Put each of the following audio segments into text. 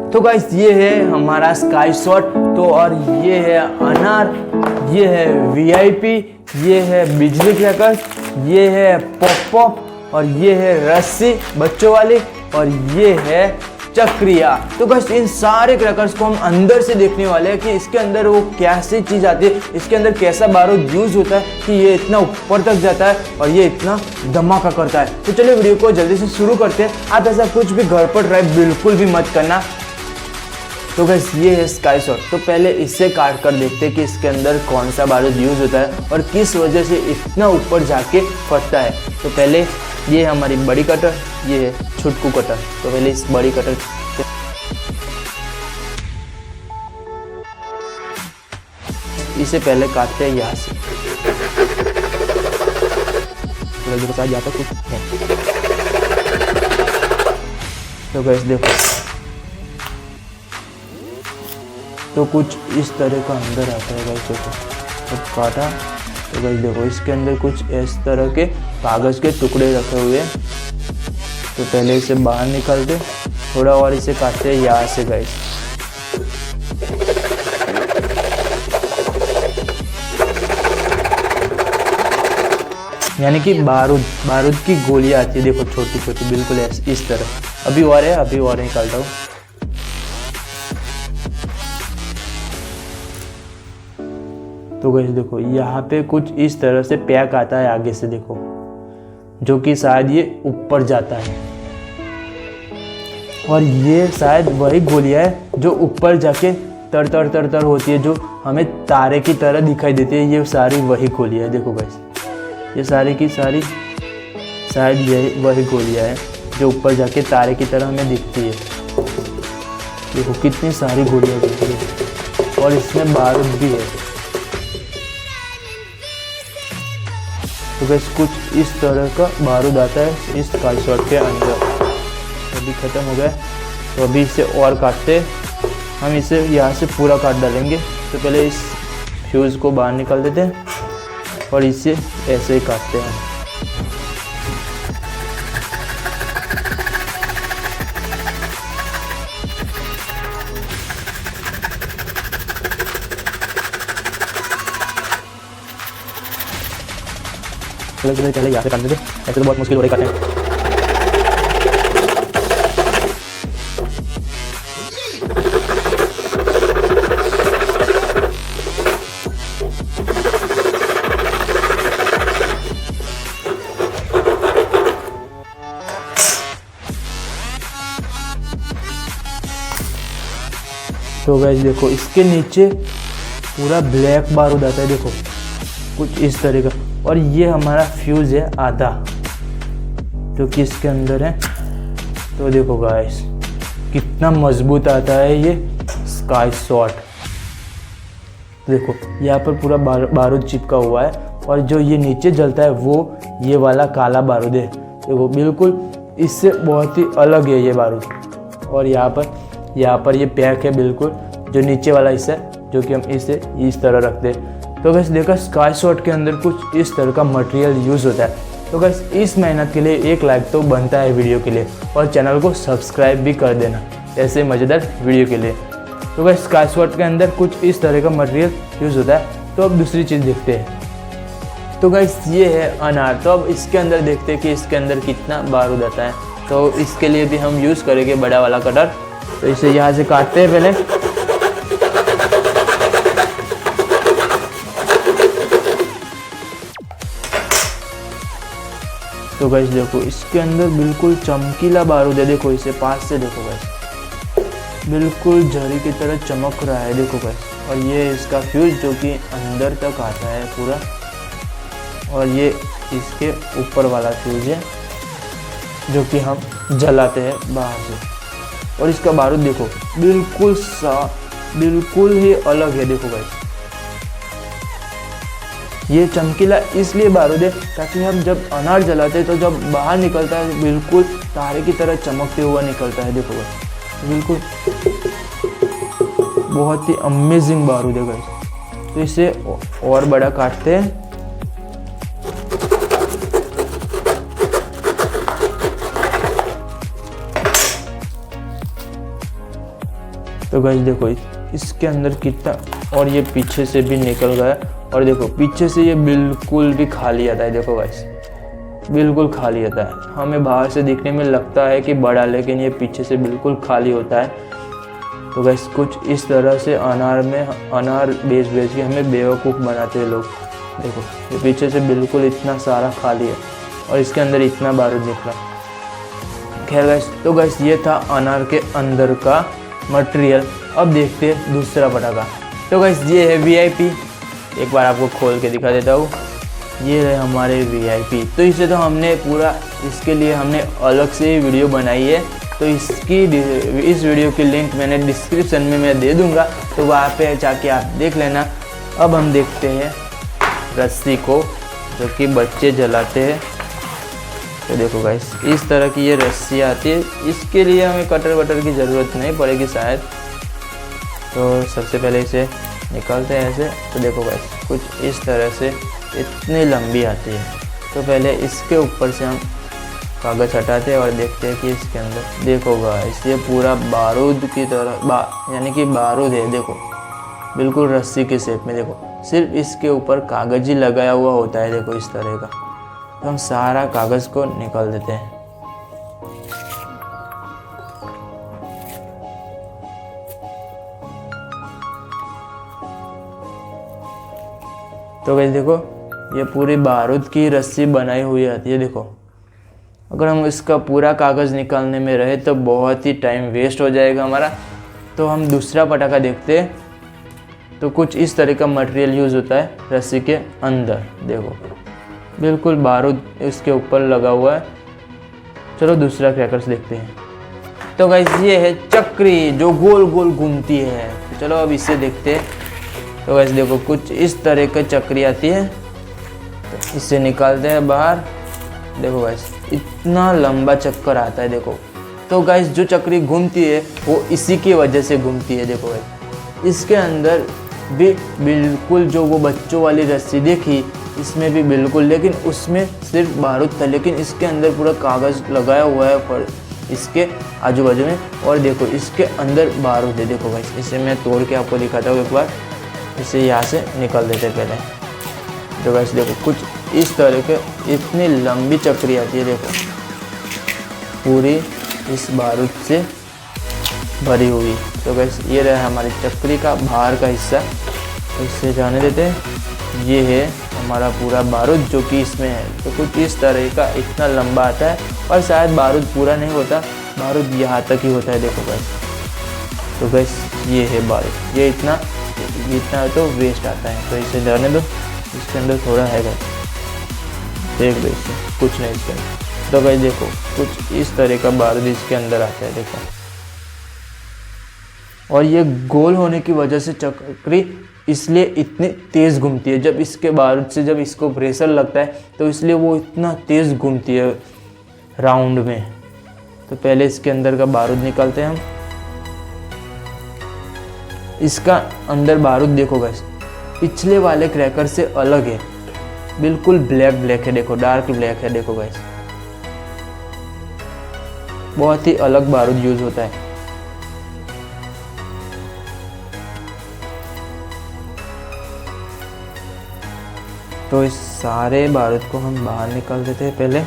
तो गाइस ये है हमारा स्काई शॉट, तो और ये है अनार, ये है वीआईपी, ये है बिजली क्रैकर, ये है पॉप पॉप, और ये है रस्सी बच्चों वाली, और ये है चक्रिया। तो गाइस इन सारे क्रैकर्स को हम अंदर से देखने वाले हैं कि इसके अंदर वो कैसी चीज़ आती है, इसके अंदर कैसा बारूद यूज होता है कि ये इतना ऊपर तक जाता है और ये इतना धमाका करता है। तो चलिए वीडियो को जल्दी से शुरू करते हैं। आप ऐसा कुछ भी घर पर ट्राई बिल्कुल भी मत करना। तो गाइस ये है स्काई शॉट, तो पहले इससे काट कर देखते हैं कि इसके अंदर कौन सा बारूद यूज होता है और किस वजह से इतना ऊपर जाके फटता है। तो पहले ये है हमारी बड़ी कटर, ये है छुटकू कटर। तो पहले इस बड़ी कटर इसे पहले काटते हैं यहाँ से, तो यहाँ पर कुछ है। तो गाइस देखो, तो कुछ इस तरह का अंदर आता है गाइस। देखो अब काटा, तो गाइस देखो इसके अंदर कुछ इस तरह के कागज़ के टुकड़े रखे हुए हैं। तो पहले इसे बाहर निकालते, थोड़ा और इसे काटते हैं यहाँ से गाइस। यानी कि बारूद की गोलियां आती है, देखो छोटी छोटी बिल्कुल इस तरह। अभी और है, अभी और निकालता हूँ। तो गाइस देखो यहाँ पे कुछ इस तरह से पैक आता है आगे से, देखो जो कि शायद ये ऊपर जाता है, और ये शायद वही गोलियां है जो ऊपर जाके तर तर तर तर होती है, जो हमें तारे की तरह दिखाई देती है। ये सारी वही गोलियां है, देखो गाइस ये सारी की सारी शायद यही वही गोलियां है जो ऊपर जाके तारे की तरह हमें दिखती है। देखो कितनी सारी गोलियां दिखती है, और इसमें बारूद भी है। तो गाइस कुछ इस तरह का बारूद आता है इस स्काई शॉट के अंदर। अभी ख़त्म हो गया, तो अभी इसे और काटते, हम इसे यहाँ से पूरा काट डालेंगे। तो पहले इस फ्यूज़ को बाहर निकाल देते हैं और इसे ऐसे ही काटते हैं। पहले यहाँ से काट देते, ऐसे तो बहुत मुश्किल हो रही काटने। तो गाइस देखो इसके नीचे पूरा ब्लैक बारूद आता है, देखो कुछ इस तरह का। और ये हमारा फ्यूज़ है आधा, जो कि इसके अंदर है। तो देखो गाइस कितना मजबूत आता है ये स्काई शॉट। देखो यहाँ पर पूरा बारूद चिपका हुआ है, और जो ये नीचे जलता है वो ये वाला काला बारूद है। देखो बिल्कुल इससे बहुत ही अलग है ये बारूद। और यहाँ पर ये पैक है बिल्कुल, जो नीचे वाला हिस्सा है, जो कि हम इसे इस तरह रखते हैं। तो गैस देखा स्काई शॉट के अंदर कुछ इस तरह का मटेरियल यूज़ होता है। तो गैस इस मेहनत के लिए एक लाइक तो बनता है वीडियो के लिए, और चैनल को सब्सक्राइब भी कर देना ऐसे मज़ेदार वीडियो के लिए। तो गैस स्काई शॉट के अंदर कुछ इस तरह का मटेरियल यूज़ होता है। तो अब दूसरी चीज़ देखते हैं। तो गैस ये है अनार, तो अब इसके अंदर देखते हैं कि इसके अंदर कितना बारूद आता है। तो इसके लिए भी हम यूज़ करेंगे बड़ा वाला कटर। तो इसे यहाँ से काटते हैं पहले। तो गाइस देखो इसके अंदर बिल्कुल चमकीला बारूद है, देखो इसे पास से देखो गाइस, बिल्कुल झरी की तरह चमक रहा है, देखो गाइस। और ये इसका फ्यूज जो कि अंदर तक आता है पूरा, और ये इसके ऊपर वाला फ्यूज है जो कि हम जलाते हैं बाहर से। और इसका बारूद देखो बिल्कुल ही अलग है, देखो गाइस। ये चमकीला इसलिए बारूद है ताकि हम जब अनार जलाते हैं तो जब बाहर निकलता है बिल्कुल तारे की तरह चमकते हुआ निकलता है, देखो गाइस। बिल्कुल बहुत ही अमेजिंग बारूद है गाइस। तो इसे और बड़ा काटते हैं। तो गाइस देखो इसके अंदर कितना, और ये पीछे से भी निकल गया, और देखो पीछे से ये बिल्कुल भी खाली आता है। देखो गाइस बिल्कुल खाली आता है। हमें बाहर से दिखने में लगता है कि बड़ा, लेकिन ये पीछे से बिल्कुल खाली होता है। तो गाइस कुछ इस तरह से अनार बेच के हमें बेवकूफ़ बनाते हैं लोग। देखो ये पीछे से बिल्कुल इतना सारा खाली है और इसके अंदर इतना बारूद निकला। खैर गाइस, तो गाइस ये था अनार के अंदर का मटेरियल। अब देखते हैं दूसरा पटाखा। तो गाइस ये है VIP। एक बार आपको खोल के दिखा देता हूँ। ये है हमारे VIP। तो इसे तो हमने पूरा, इसके लिए हमने अलग से ही वीडियो बनाई है। तो इस वीडियो की लिंक मैंने डिस्क्रिप्शन में मैं दे दूँगा, तो वहाँ पे जाके आप देख लेना। अब हम देखते हैं रस्सी को, जो कि बच्चे जलाते हैं। तो देखो गाइस इस तरह की ये रस्सी आती है। इसके लिए हमें कटर वटर की ज़रूरत नहीं पड़ेगी शायद। तो सबसे पहले इसे निकालते हैं ऐसे। तो देखो गाइस कुछ इस तरह से इतनी लंबी आती है। तो पहले इसके ऊपर से हम कागज़ हटाते हैं और देखते हैं कि इसके अंदर, देखो गाइस ये पूरा बारूद की तरह यानी कि बारूद है। देखो बिल्कुल रस्सी के शेप में। देखो सिर्फ इसके ऊपर कागज़ ही लगाया हुआ होता है। देखो इस तरह का। तो हम सारा कागज़ को निकाल देते हैं। तो गाइस देखो ये पूरी बारूद की रस्सी बनाई हुई आती है। देखो अगर हम इसका पूरा कागज़ निकालने में रहे तो बहुत ही टाइम वेस्ट हो जाएगा हमारा। तो हम दूसरा पटाखा देखते हैं। तो कुछ इस तरह का मटेरियल यूज़ होता है रस्सी के अंदर। देखो बिल्कुल बारूद इसके ऊपर लगा हुआ है। चलो दूसरा क्रैकर्स देखते हैं। तो गाइस ये है चक्री, जो गोल गोल घूमती है। चलो अब इसे देखते हैं। तो गाइस देखो कुछ इस तरह का चक्री आती है। तो इसे निकालते हैं बाहर। देखो गाइस इतना लंबा चक्कर आता है। देखो तो गाइस जो चक्री घूमती है वो इसी की वजह से घूमती है। देखो गाइस इसके अंदर भी बिल्कुल जो वो बच्चों वाली रस्सी देखी, इसमें भी बिल्कुल, लेकिन उसमें सिर्फ बारूद था, लेकिन इसके अंदर पूरा कागज़ लगाया हुआ है पर इसके आजू बाजू में। और देखो इसके अंदर बारूद है। देखो गाइस इसे मैं तोड़ के आपको दिखाता हूँ एक बार। इसे यहाँ से निकाल देते पहले। तो गाइस देखो कुछ इस तरह के इतनी लंबी चक्री आती है। देखो पूरी इस बारूद से भरी हुई। तो गाइस ये रहा हमारी चक्री का बाहर का हिस्सा। इससे जाने देते हैं। ये है हमारा पूरा बारूद जो कि इसमें है। तो कुछ इस तरह का इतना लंबा आता है, और शायद बारूद पूरा नहीं होता, बारूद यहाँ तक ही होता है। देखो गाइस तो गाइस ये है बारूद। ये इतना तो वेस्ट आता है। तो इसे जाने दो। इसके अंदर थोड़ा है गाइस, देख लो इसे, कुछ नहीं इसके अंदर। तो गाइस देखो कुछ इस तरह का बारूद इसके अंदर आता है। देखो और ये गोल होने की वजह से चक्री इसलिए इतनी तेज़ घूमती है। जब इसके बारूद से जब इसको प्रेशर लगता है तो इसलिए वो इतना तेज़ घूमती है राउंड में। तो पहले इसके अंदर का बारूद निकालते हैं हम। इसका अंदर बारूद देखो गाइस पिछले वाले क्रैकर से अलग है। बिल्कुल ब्लैक है। देखो डार्क ब्लैक है। देखो गाइस बहुत ही अलग बारूद यूज होता है। तो इस सारे बारूद को हम बाहर निकाल देते हैं पहले।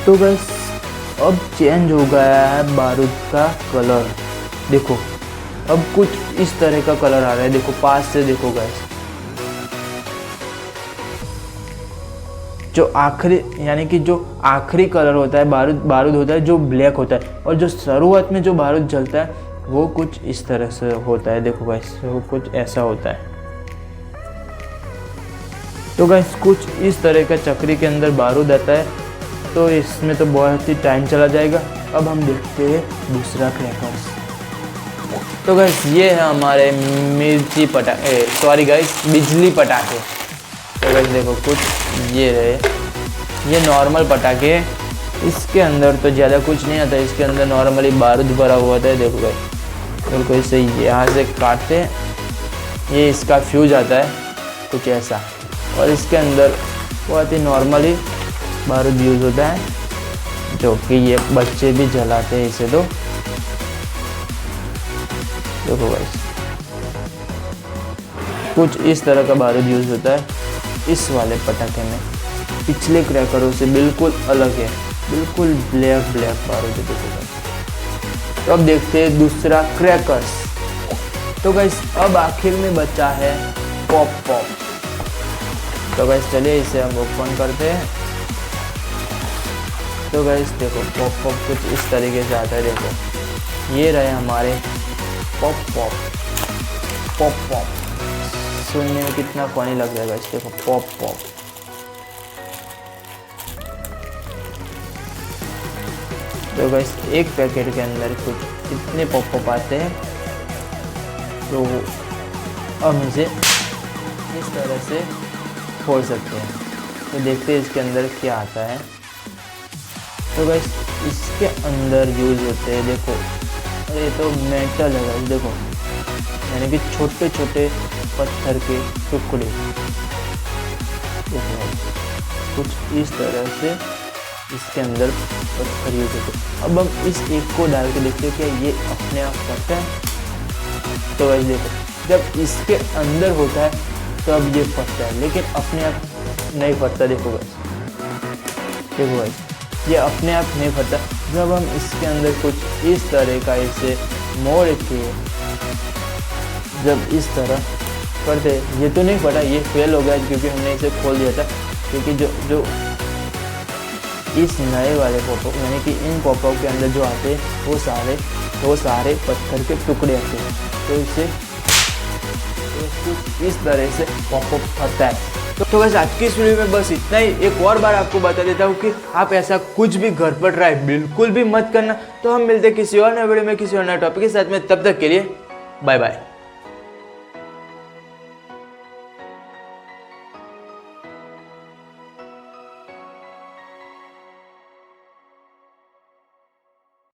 तो बस अब चेंज हो गया है बारूद का कलर। देखो अब कुछ इस तरह का कलर आ रहा है। देखो पास से देखो गाइस, जो आखिरी यानी कि जो आखिरी कलर होता है बारूद होता है जो ब्लैक होता है, और जो शुरुआत में जो बारूद जलता है वो कुछ इस तरह से होता है। देखो गाइस वो कुछ ऐसा होता है। तो गाइस कुछ इस तरह का चक्री के अंदर बारूद आता है। तो इसमें तो बहुत ही टाइम चला जाएगा। अब हम देखते हैं दूसरा क्रैकर्स। तो गाइस ये है हमारे मिर्ची पटाखे, सॉरी गाइस बिजली पटाखे। तो गाइस देखो कुछ ये रहे, ये नॉर्मल पटाखे। इसके अंदर तो ज़्यादा कुछ नहीं आता, इसके अंदर नॉर्मली बारूद भरा हुआ था। देखो गाइस बिल्कुल इसे यहाँ से काटते हैं, ये इसका फ्यूज आता है कुछ ऐसा, और इसके अंदर बहुत ही नॉर्मली बारूद यूज होता है, जो कि ये बच्चे भी जलाते हैं इसे। तो देखो गाइस, कुछ इस तरह का बारूद यूज होता है इस वाले पटाखे में। पिछले क्रैकरों से बिल्कुल अलग है, बिल्कुल ब्लैक बारूद है। देखो गाइस, तो अब देखते हैं दूसरा क्रैकर्स। तो गाइस अब आखिर में बचा है पॉप। तो गाइस चलिए इसे हम ओपन करते हैं। तो गाइस देखो पॉप कुछ इस तरीके से आता है। देखो ये रहे हमारे पॉप। सुनने में कितना फनी लग रहा है गाइस। देखो पॉप। तो गाइस एक पैकेट के अंदर कुछ इतने पॉप आते हैं। तो हम इसे इस तरह से खोल सकते हैं। तो देखते हैं इसके अंदर क्या आता है। तो गाइस इसके अंदर यूज होते हैं, देखो अरे तो मेटल है गाइस। देखो यानी कि छोटे छोटे पत्थर के टुकड़े। देखो कुछ इस तरह से इसके अंदर पत्थर यूज होते हैं। अब हम इस एक को डाल के देखते हैं क्या ये अपने आप फटता है। तो गाइस देखो जब इसके अंदर होता है तब ये फटता है, लेकिन अपने आप नहीं फटता। देखो गाइस ये अपने आप नहीं फटता। जब हम इसके अंदर कुछ इस तरह का इसे मोड़ के जब इस तरह करते, ये तो नहीं फटा, ये फेल हो गया क्योंकि हमने इसे खोल दिया था। क्योंकि जो इस नए वाले पॉपअप यानी कि इन पॉपअप के अंदर जो आते हैं वो सारे पत्थर के टुकड़े आते हैं। तो इसे कुछ इस तरह से पॉपअप फटता है। तो बस आज की इस वीडियो में बस इतना ही। एक और बार आपको बता देता हूँ कि आप ऐसा कुछ भी घर पर ट्राई बिल्कुल भी मत करना। तो हम मिलते हैं किसी और नए वीडियो में किसी और नए टॉपिक के साथ में। तब तक के लिए बाय बाय।